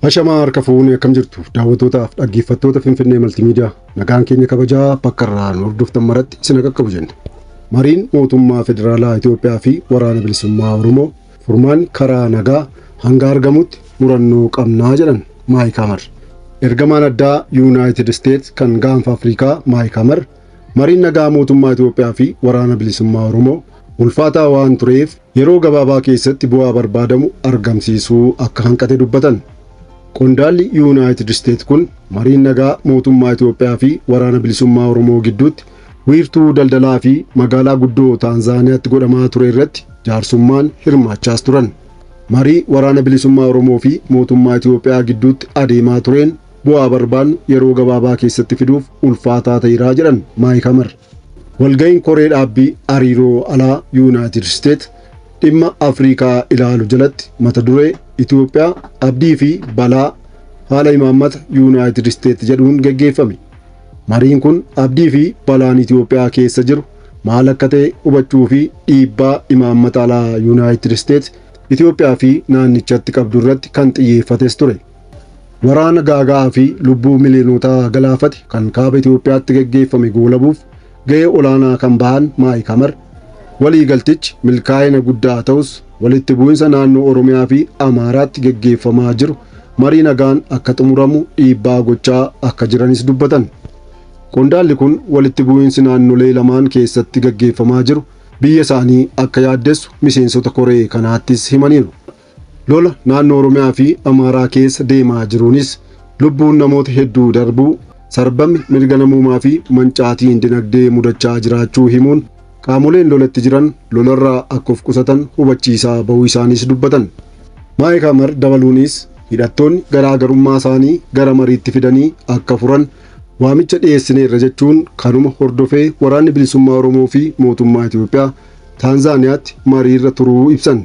Ashamaa harka fuunee akkam jirtu daawwattootaaf dhaggeeffattoota Finfinnee Maltiimiidiyaa nagaan keenya kabajaa bakka irraan hordoftan maratti isin qaqqabu jenna. Mariin mootummaa federaalaa Itoophiyaa fi waraana bilisummaa Oromoo furmaan karaa nagaa hanga argamutti murannoo qabnaa jedhan Maayik Hamar. Ergamaan addaa Yuunaayitid Isteets kan gaanfa Afrikaa Maayik Hamar mariin nagaa mootummaa Itoophiyaa fi waraana bilisummaa Oromoo ulfaataa waan tureef yeroo gabaabaa keessatti bu'aa barbaadamu argamsiisuu akka hanqate dubbatan. Qondaalli Yuunaayitid Isteets kun mariin nagaa mootummaa Itoophiyaa fi waraana bilisummaa Oromoo gidduutti wiirtuu daldalaa fi magaalaa guddoo Taanzaaniyaatti godhamaa ture irratti jaarsummaan hirmaachaas turan. Marii waraana bilisummaa Oromoo fi mootummaa Itoophiyaa gidduutti adeemaa tureen bu'aa barbaannu yeroo gabaabaa keessatti fiduuf ulfaataa ta'eeraa jedhan Maayik Hamar. Walga'iin koree dhaabbii hariiroo alaa Yuunaayitid Isteets dhimma Afrikaa ilaalu jalatti mata duree Itoophiyaa abdii fi balaa haala imaammata Yuunaayitid Isteets jedhuun gaggeeffame. Mariin kun abdii fi balaan Itoophiyaa keessa jiru maal akka ta'e hubachuu fi dhiibbaa imaammata alaa Yuunaayitid Isteets Itoophiyaa fi naannichatti qabdu irratti kan xiyyeeffates ture. Waraana gaaga'aa fi lubbuu miliyoonootaa galaafate kan kaaba Itoophiyaatti gaggeeffame goolabuuf ga'ee olaanaa kan bahan Maayik Hamar waliigaltichi milkaa'ina guddaa ta'us walitti bu'insa naannoo Oromiyaa fi Amaaraatti gaggeeffamaa jiru marii nagaan akka xumuramu dhiibbaa gochaa akka jiranis dubbatan. Qondaalli kun walitti bu'insi naannolee lamaan keessatti gaggeeffamaa jiru biyya isaanii akka yaaddessu miseensota koree kanaattis himaniiru. Lola naannoo Oromiyaa fi Amaaraa keessa deemaa jiruunis lubbuun namoota hedduu darbuu, sarbamni mirga namummaa fi mancaatiin dinagdee mudachaa jiraachuu himuun qaamoleen lolatti jiran lolarraa akka of qusatan hubachiisaa bahuu isaaniis dubbatan. Maayik Hamar dabaluunis hidhattoonni garaagarummaa isaanii gara mariitti fidanii akka furan waamicha dhiyeessineerra jechuun kanuma hordofee waraanni bilisummaa Oromoo fi mootummaa Itoophiyaa Taanzaaniyaatti mariirra turuu ibsan.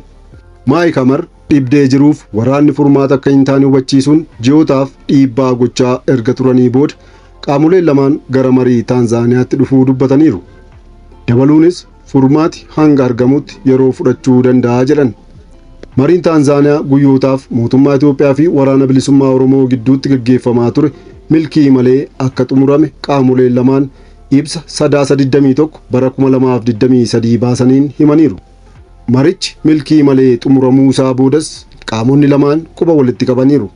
Maayik Hamar dhibdee jiruuf waraanni furmaata akka hin taane hubachiisuun ji'ootaaf dhiibbaa gochaa erga turanii booda qaamoleen lamaan gara marii Taanzaaniyaatti dhufuu dubbataniiru. Dabaluunis furmaati hanga argamutti yeroo fudhachuu danda'a jedhan. Mariin Taanzaaniyaa guyyootaaf mootummaa Itoophiyaa fi waraana bilisummaa Oromoo gidduutti gaggeeffamaa ture milkii malee akka xumurame qaamoleen lamaan ibsa 21 bara 2023 baasaniin himaniiru. Marichi milkii malee xumuramuu isaa boodas qaamonni lamaan quba walitti qabaniiru.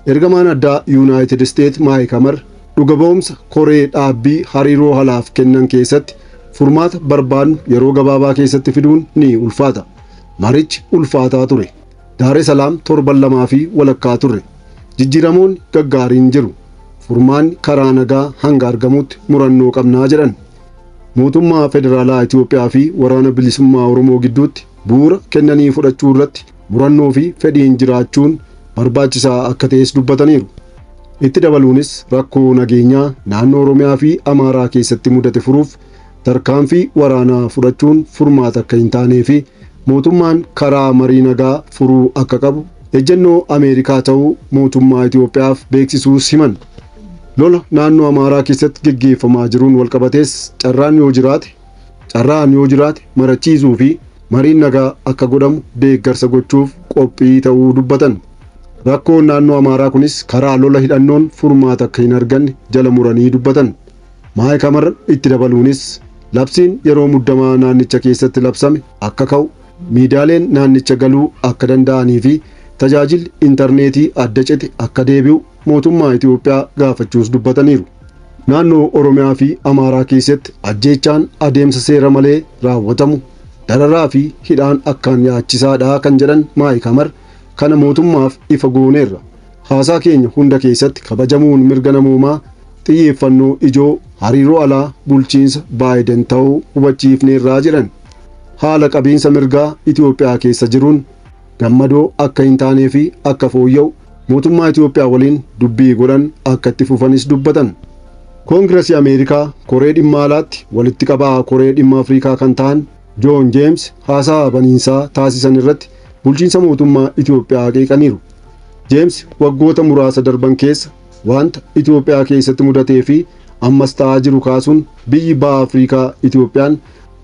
Ergamaan addaa Yuunaayitid Isteets Maayik Hamar dhuga ba'umsa koree dhaabbii hariiroo alaaf kennan keessatti furmaata barbaannu yeroo gabaabaa keessatti fiduun ni ulfaata. Marichi ulfaataa ture. Daaree Salaam torban lamaa fi walakkaa turre. Jijjiiramoonni gaggaariin jiru. Furmaanni karaa nagaa hanga argamutti murannoo qabnaa jedhan. Mootummaa federaalaa Itoophiyaa fi waraana bilisummaa Oromoo gidduutti bu'uura kennanii fudhachuu irratti murannoo fi fedhiin jiraachuun barbaachisaa akka ta'es dubbataniiru. Itti dabaluunis rakkoo nageenyaa naannoo Oromiyaa fi Amaaraa keessatti mudate furuuf tarkaanfii waraanaa fudhachuun furmaata akka hin taanee fi mootummaan karaa marii nagaa furuu akka qabu ejjennoo Ameerikaa ta'uu mootummaa Itoophiyaaf beeksisuus himan. Lola naannoo Amaaraa keessatti gaggeeffamaa jiruun walqabatees carraan yoo jiraate marachiisuu fi mariin nagaa akka godhamu deeggarsa gochuuf qophii ta'uu dubbatan. Rakkoon naannoo Amaaraa kunis karaa lola hidhannoon furmaata akka hin arganne jala muranii dubbatan. Maayik Hamar itti dabaluunis labsiin yeroo muddamaa naannicha keessatti labsame akka ka'u, miidiyaaleen naannicha galuu akka danda'anii fi tajaajilli intarneetii adda cite akka deebi'u mootummaa Itoophiyaa gaafachuus dubbataniiru. Naannoo Oromiyaa fi Amaaraa keessatti ajjeechaan adeemsa seera malee raawwatamu, dararaa fi hidhaan akkaan yaachisaadha kan jedhan Maayik Hamar kana mootummaaf ifa gooneerra. Haasaa keenya hunda keessatti kabajamuun mirga namummaa xiyyeeffannoo ijoo hariiroo alaa bulchiinsa Baayiden ta'uu hubachiifneerraa jedhan. Haala qabiinsa mirgaa Itoophiyaa keessa jiruun gammadoo akka hin taanee fi akka fooyya'u mootummaa Itoophiyaa waliin dubbii godhan akka itti fufanis dubbatan. Koongiresii Ameerikaa koree dhimma alaatti walitti qabaa koree dhimma Afrikaa kan ta'an Joon Jeems haasaa baniinsaa taasisan irratti bulchiinsa mootummaa Itoophiyaa qeeqaniiru. Jeems waggoota muraasa darban keessa wanta Itoophiyaa keessatti mudatee fi ammas ta'aa jiru kaasuun biyyi baha Afrikaa Itoophiyaan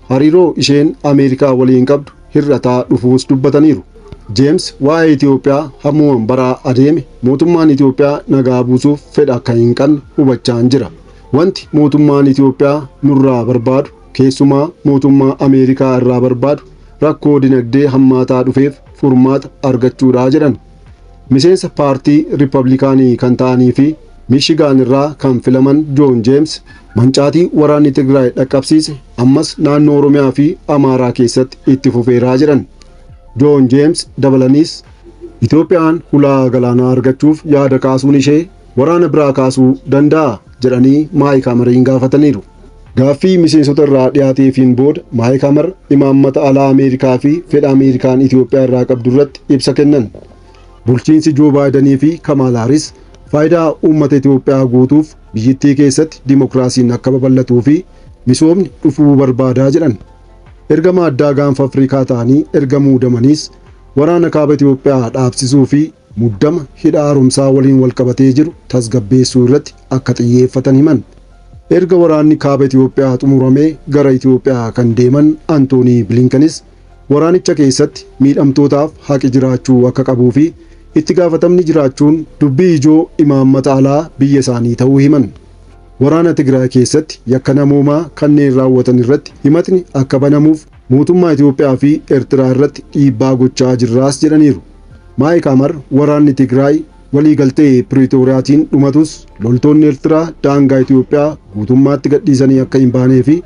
hariiroo isheen Ameerikaa waliin qabdu hir'ataa dhufuus dubbataniiru. James waa'ee Itoophiyaa hammumaan baraa adeeme mootummaan Itoophiyaa nagaa buusuuf fedha akka hin qabne hubachaa jira. Wanti mootummaan Itoophiyaa nurraa barbaadu keessumaa mootummaa Ameerikaa irraa barbaadu rakkoo dinagdee hammaataa dhufeef furmaata argachuudha jedhan. Miseensa paartii Riippablikaanii kan ta'anii fi Michigan irraa kan filaman John James mancaatii waraanni Tigraay dhaqqabsiise ammas naannoo Oromiyaa fi Amaaraa keessatti itti fufeeraa jedhan. John James dabalaniis Itoophiyaan hulaa galaanaa argachuuf yaada kaasuun ishee waraana biraa kaasuu danda'a jedhanii Maayik Hamariin gaafataniiru. Gaaffii miseensota irraa dhiyaateefiin booda Maayik Hamar imaammata alaa Ameerikaa fi fedha Ameerikaan Itoophiyaa irraa qabdu irratti ibsa kennan. Bulchiinsi Joo Baayidanii fi Kamaal Haaris faayidaa uummata Itoophiyaa guutuuf biyyattii keessatti dimokiraasiin akka babal'atuu fi misoomni dhufuu barbaadaa jedhan. Ergama addaa gaanfa Afrikaa ta'anii erga muudamaniis waraana kaaba Itoophiyaa dhaabsisuu fi muddama hidha haaromsaa waliin walqabatee jiru tasgabbeessuu irratti akka xiyyeeffatan himan. Erga waraanni kaaba Itoophiyaa xumuramee gara Itoophiyaa kan deeman Antoonii Bilinkanis waraanicha keessatti miidhamtootaaf haqi jiraachuu akka qabuu fi itti gaafatamni jiraachuun dubbii ijoo imaammata alaa biyya isaanii ta'uu himan. Waraana Tigraay keessatti yakka namoomaa kanneen raawwatan irratti himatni akka banamuuf mootummaa Itoophiyaa fi Eertiraa irratti dhiibbaa gochaa jirraas jedhaniiru. Maayik Hamar waraanni Tigraay waliigaltee Piriitooriyaatiin dhumatus loltoonni Eertiraa daangaa Itoophiyaa guutummaatti gadhiisanii akka hin baanee fi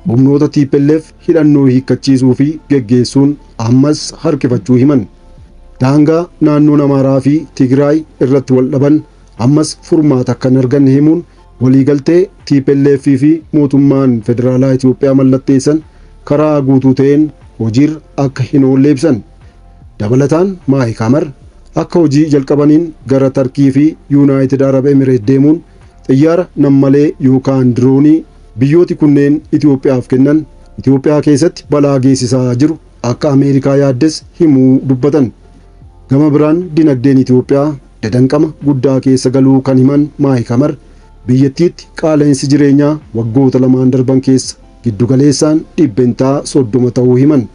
humnoota TPLF hidhannoo hiikkachiisuu fi geggeessuun ammas harkifachuu himan. Daangaa naannoon Amaaraa fi Tigraay irratti wal dhaban ammas furmaata akka hin arganne himuun waliigaltee TPLF fi mootummaan federaalaa Itoophiyaa mallatteessan karaa guutuu ta'een hojiirra akka hin oolle ibsan. Dabalataan Maayik Hamar akka hojii jalqabaniin gara Tarkii fi Yuunaayitid Arab Emireet deemuun xiyyaara nammalee yookaan diroonii biyyooti kunneen Itoophiyaaf kennan Itoophiyaa keessatti balaa geessisaa jiru akka Ameerikaa yaaddes himuu dubbatan. Gama biraan dinagdeen Itoophiyaa dadanqama guddaa keessa galuu kan himan Maayik Hamar biyyattiitti qaala'insi jireenyaa waggoota lamaan darban keessa giddugaleessaan dhibbentaa 30 ta'uu himan.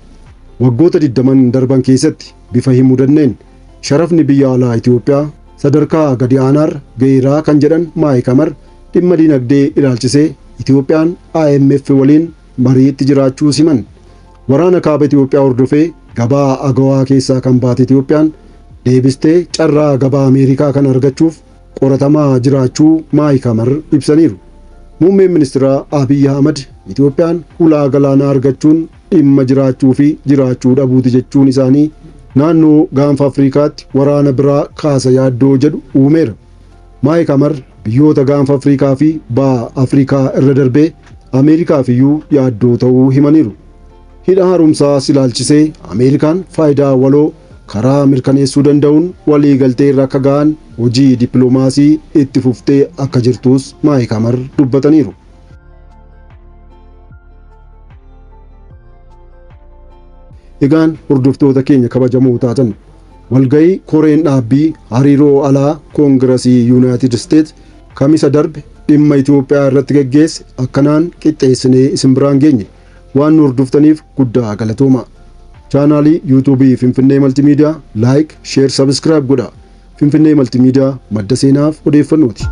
Waggoota 20 darban keessatti bifa himuu dandeenye sharafni biyya alaa Itoophiyaa sadarkaa gadi aanaarra ga'eeraa kan jedhan Maayik Hamar dhimma dinagdee ilaalchisee Itoophiyaan IMF waliin mariitti jiraachuu himan. Waraana kaaba Itoophiyaa hordofee gabaa agawaa keessaa kan baate Itoophiyaan deebistee carraa gabaa Ameerikaa kan argachuuf qoratamaa jiraachuu Maayik Hamar ibsaniiru. Muummeen ministeera Abiy Ahmad Itoophiyaan hulaa galaanaa argachuun dhimma jiraachuu fi jiraachuu dhabuuti jechuun isaanii naannoo gaanfa Afrikaatti waraana biraa kaasa yaaddoo jedhu uumeera. Maayik Hamar biyyoota gaanfa Afrikaa fi ba'a Afrikaa irra darbee Ameerikaaf iyyuu yaaddoo ta'uu himaniiru. Hidha haaromsaa ilaalchisee Ameerikaan faayidaa waloo karaa mirkaneessuu danda'uun waliigaltee irra akka ga'an hojii dippiloomaasii itti fuftee akka jirtus Maayik Hamar dubbataniiru. Egaan hordoftoota keenya kabajamoo taatan walga'ii koreen dhaabbii hariiroo alaa koongiresii Yuunaayitid Isteets kamisa darbe dhimma Itoophiyaa irratti geggeesse akkanaan qixxeessinee isin biraan geenye. waan nu hordoftaniif guddaa galatooma. chaanaalii yuutuubii Finfinnee Maltiimiidiyaa laayik, sheer, sabskiraayib godhaa. Finfinnee Maltiimiidiyaa madda seenaaf odeeffannooti.